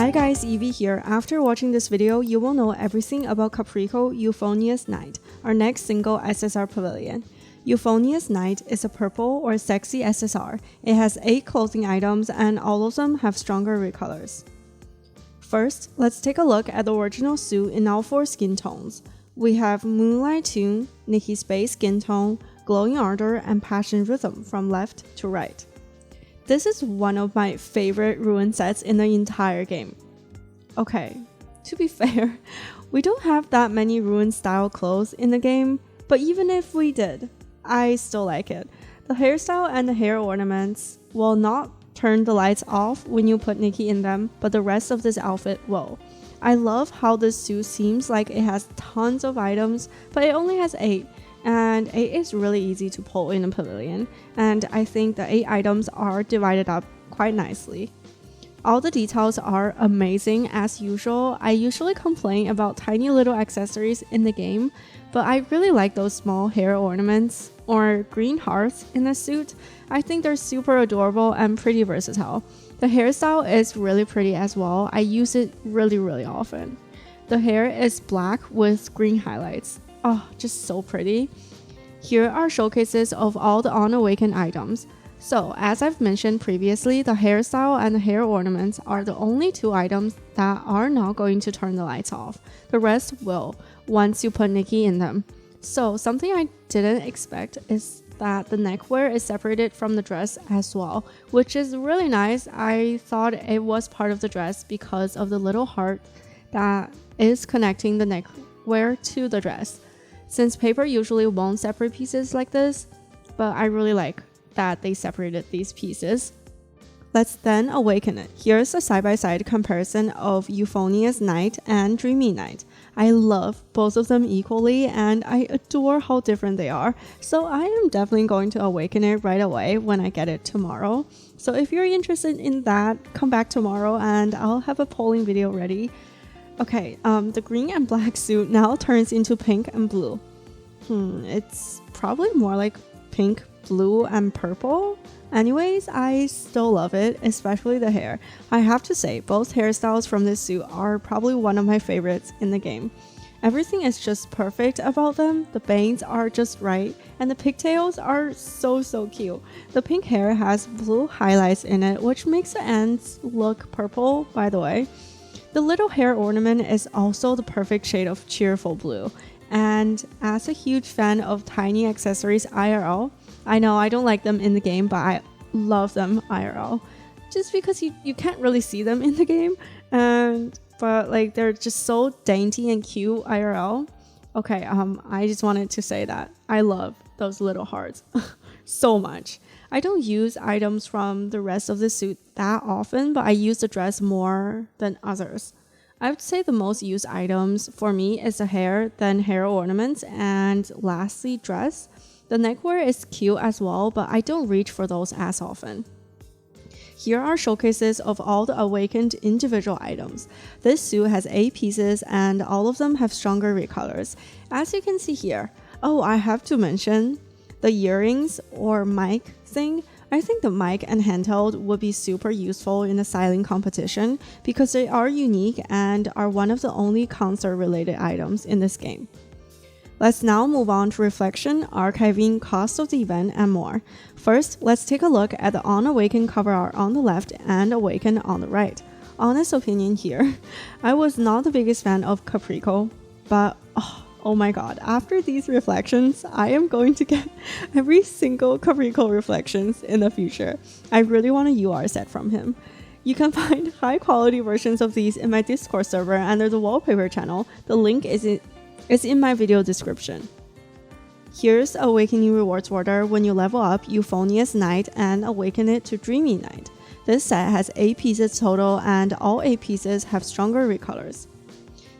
Hi guys, Evie here. After watching this video, you will know everything about Caprico Euphonious Night, our next single SSR Pavilion. Euphonious Night is a purple or sexy SSR. It has 8 clothing items and all of them have stronger recolors. First, let's take a look at the original suit in all 4 skin tones. We have Moonlight Tune, Nikki Space skin tone, Glowing Ardor, and Passion Rhythm from left to right. This is one of my favorite ruin sets in the entire game. Okay, to be fair, we don't have that many ruin style clothes in the game, but even if we did, I still like it. The hairstyle and the hair ornaments will not turn the lights off when you put Nikki in them, but the rest of this outfit will. I love how this suit seems like it has tons of items, but it only has 8. And 8 is really easy to pull in a pavilion, and I think the 8 items are divided up quite nicely. All the details are amazing as usual. I usually complain about tiny little accessories in the game, but I really like those small hair ornaments or green hearts in the suit. I think they're super adorable and pretty versatile. The hairstyle is really pretty as well. I use it really often. The hair is black with green highlights. Oh, just so pretty. Here are showcases of all the Unawakened items. So, as I've mentioned previously, the hairstyle and the hair ornaments are the only 2 items that are not going to turn the lights off. The rest will, once you put Nikki in them. So, something I didn't expect is that the neckwear is separated from the dress as well, which is really nice. I thought it was part of the dress because of the little heart that is connecting the neckwear to the dress. Since paper usually won't separate pieces like this, but I really like that they separated these pieces. Let's then awaken it. Here's a side-by-side comparison of Euphonious Night and Dreamy Night. I love both of them equally and I adore how different they are, so I am definitely going to awaken it right away when I get it tomorrow. So if you're interested in that, come back tomorrow and I'll have a polling video ready. Okay, the green and black suit now turns into pink and blue. It's probably more like pink, blue, and purple. Anyways, I still love it, especially the hair. I have to say, both hairstyles from this suit are probably one of my favorites in the game. Everything is just perfect about them. The bangs are just right, and the pigtails are so cute. The pink hair has blue highlights in it, which makes the ends look purple, by the way. The little hair ornament is also the perfect shade of cheerful blue. And as a huge fan of tiny accessories IRL, I know I don't like them in the game, but I love them IRL. Just because you can't really see them in the game, but like they're just so dainty and cute IRL. Okay, I just wanted to say that I love those little hearts so much. I don't use items from the rest of the suit that often, but I use the dress more than others. I would say the most used items for me is the hair, then hair ornaments, and lastly dress. The neckwear is cute as well, but I don't reach for those as often. Here are showcases of all the awakened individual items. This suit has 8 pieces and all of them have stronger recolors. As you can see here. Oh, I have to mention the earrings or mic thing. I think the mic and handheld would be super useful in a styling competition because they are unique and are one of the only concert related items in this game. Let's now move on to reflection, archiving, cost of the event, and more. First, let's take a look at the Unawakened cover art on the left and Awakened on the right. Honest opinion here, I was not the biggest fan of Caprico, but oh my god, after these reflections, I am going to get every single Caprico reflections in the future. I really want a UR set from him. You can find high quality versions of these in my Discord server under the wallpaper channel. The link is in my video description. Here's Awakening rewards order when you level up Euphonious Night and awaken it to Dreamy Night. This set has 8 pieces total and all 8 pieces have stronger recolors.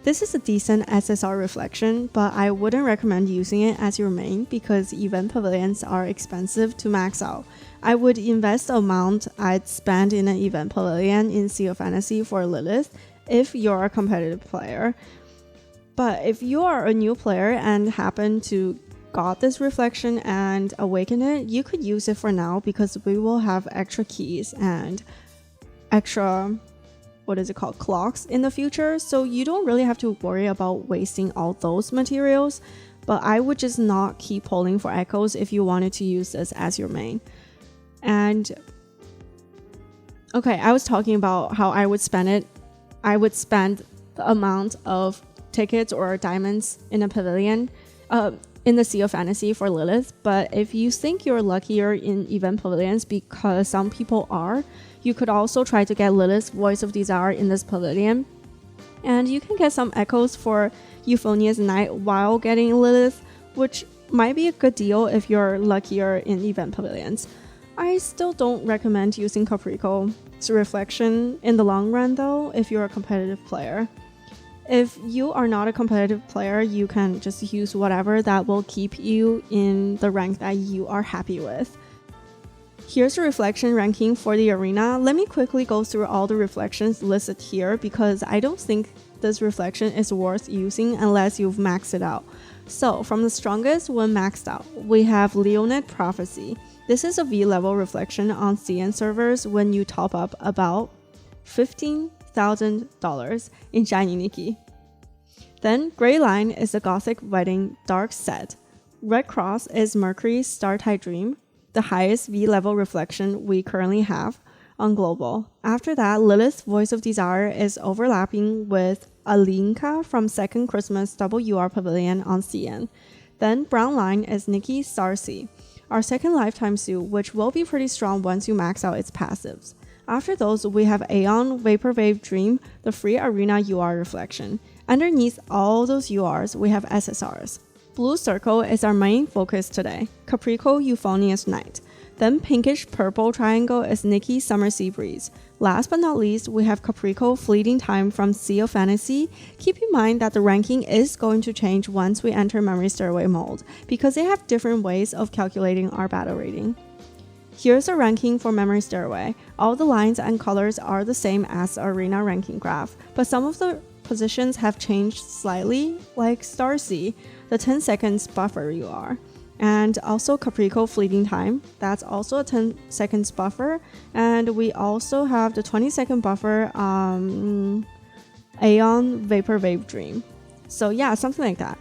This is a decent SSR reflection, but I wouldn't recommend using it as your main because event pavilions are expensive to max out. I would invest the amount I'd spend in an event pavilion in Sea of Fantasy for Lilith if you're a competitive player. But if you are a new player and happen to got this reflection and awaken it, you could use it for now because we will have extra keys and extra clocks in the future, so you don't really have to worry about wasting all those materials, but I would just not keep pulling for echoes if you wanted to use this as your main. And okay, I was talking about how I would spend the amount of tickets or diamonds in a pavilion in the Sea of Fantasy for Lilith, but if you think you're luckier in event pavilions, because some people are, you could also try to get Lilith's Voice of Desire in this pavilion, and you can get some echoes for Euphonious Night while getting Lilith, which might be a good deal if you're luckier in event pavilions. I still don't recommend using Caprico's reflection in the long run though if you're a competitive player. If you are not a competitive player, you can just use whatever that will keep you in the rank that you are happy with. Here's the reflection ranking for the arena. Let me quickly go through all the reflections listed here because I don't think this reflection is worth using unless you've maxed it out. So from the strongest when maxed out, we have Leonid Prophecy. This is a V-level reflection on CN servers when you top up about $15,000 in shiningnikki. Then Grey Line is the Gothic Wedding Dark Set. Red Cross is Mercury's Startide Dream, the highest V-level reflection we currently have on global. After that, Lilith's Voice of Desire is overlapping with Alinka from Second Christmas WR Pavilion on CN. Then Brown Line is Nikki Starcy, our second lifetime suit, which will be pretty strong once you max out its passives. After those, we have Aeon Vaporwave Dream, the free arena UR reflection. Underneath all those URs, we have SSRs. Blue Circle is our main focus today, Caprico Euphonious Night. Then pinkish purple triangle is Nikki Summer Sea Breeze. Last but not least, we have Caprico Fleeting Time from Sea of Fantasy. Keep in mind that the ranking is going to change once we enter Memory Stairway mode, because they have different ways of calculating our battle rating. Here's a ranking for Memory Stairway. All the lines and colors are the same as the arena ranking graph, but some of the positions have changed slightly, like Starsea, the 10 seconds buffer UR, and also Caprico Fleeting Time, that's also a 10 seconds buffer, and we also have the 20-second buffer Aeon Vaporwave Dream. So yeah, something like that.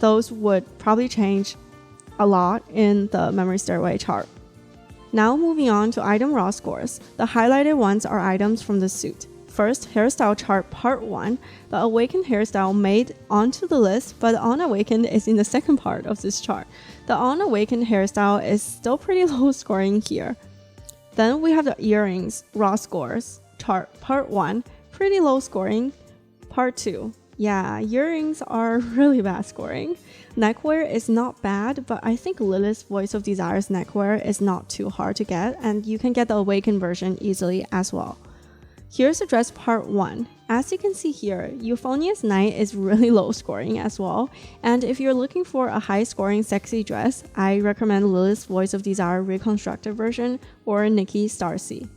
Those would probably change a lot in the Memory Stairway chart. Now moving on to item raw scores. The highlighted ones are items from the suit. First, hairstyle chart part 1. The Awakened hairstyle made onto the list, but the Unawakened is in the second part of this chart. The Unawakened hairstyle is still pretty low scoring here. Then we have the earrings raw scores chart part 1. Pretty low scoring. Part 2. Yeah, earrings are really bad scoring. Neckwear is not bad, but I think Lilith's Voice of Desire's neckwear is not too hard to get, and you can get the Awakened version easily as well. Here's the dress part 1. As you can see here, Euphonious Night is really low scoring as well, and if you're looking for a high scoring sexy dress, I recommend Lilith's Voice of Desire reconstructed version or Nikki Starcy.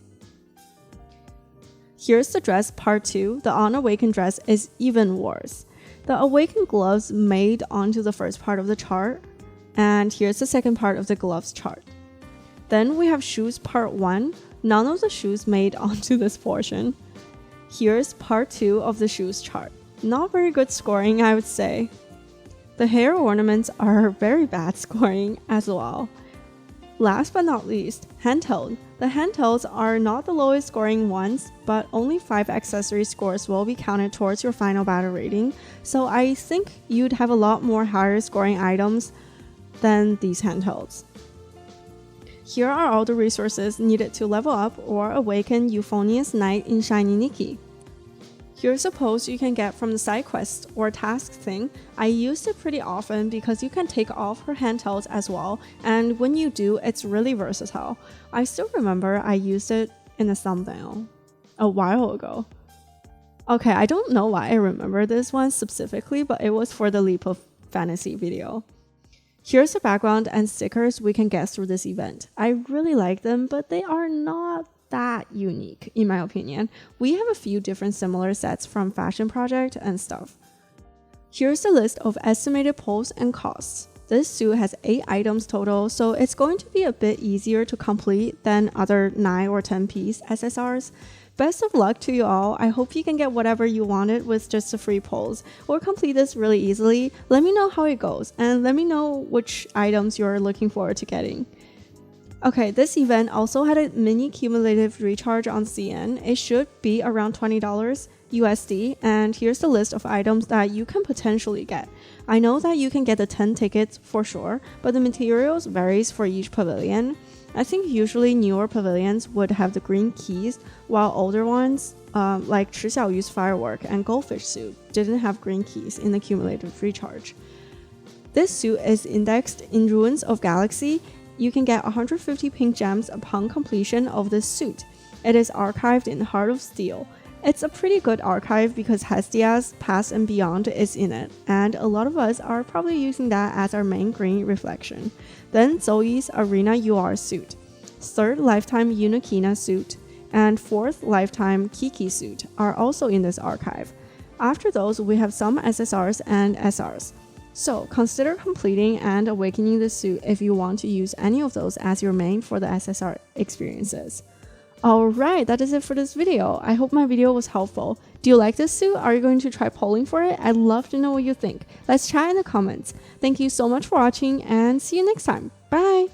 Here's the dress part 2. The Unawakened dress is even worse. The Awakened gloves made onto the first part of the chart, and here's the second part of the gloves chart. Then we have shoes part 1. None of the shoes made onto this portion. Here's part 2 of the shoes chart. Not very good scoring, I would say. The hair ornaments are very bad scoring as well. Last but not least, handheld. The handhelds are not the lowest scoring ones, but only 5 accessory scores will be counted towards your final battle rating, so I think you'd have a lot more higher scoring items than these handhelds. Here are all the resources needed to level up or awaken Euphonious Night in shiningnikki. Here's a post you can get from the side quest or task thing. I used it pretty often because you can take off her handhelds as well, and when you do, it's really versatile. I still remember I used it in a thumbnail a while ago. Okay, I don't know why I remember this one specifically, but it was for the Leap of Fantasy video. Here's the background and stickers we can get through this event. I really like them, but they are not that unique, in my opinion. We have a few different similar sets from Fashion Project and stuff. Here's the list of estimated pulls and costs. This suit has 8 items total, so it's going to be a bit easier to complete than other 9 or 10 piece SSRs. Best of luck to you all. I hope you can get whatever you wanted with just the free polls or complete this really easily. Let me know how it goes and let me know which items you're looking forward to getting. Okay, this event also had a mini cumulative recharge on CN. It should be around $20 USD, and here's the list of items that you can potentially get. I know that you can get the 10 tickets for sure, but the materials varies for each pavilion. I think usually newer pavilions would have the green keys, while older ones, like Chi Xiaoyu's firework and goldfish suit, didn't have green keys in the cumulative recharge. This suit is indexed in Ruins of Galaxy. You can get 150 pink gems upon completion of this suit. It is archived in Heart of Steel. It's a pretty good archive because Hestia's Past and Beyond is in it, and a lot of us are probably using that as our main green reflection. Then Zoe's Arena UR suit, 3rd Lifetime Unawakened suit, and 4th Lifetime Kiki suit are also in this archive. After those, we have some SSRs and SRs. So consider completing and awakening the suit if you want to use any of those as your main for the SSR experiences. Alright, that is it for this video. I hope my video was helpful. Do you like this suit? Are you going to try polling for it? I'd love to know what you think. Let's chat in the comments. Thank you so much for watching and see you next time. Bye!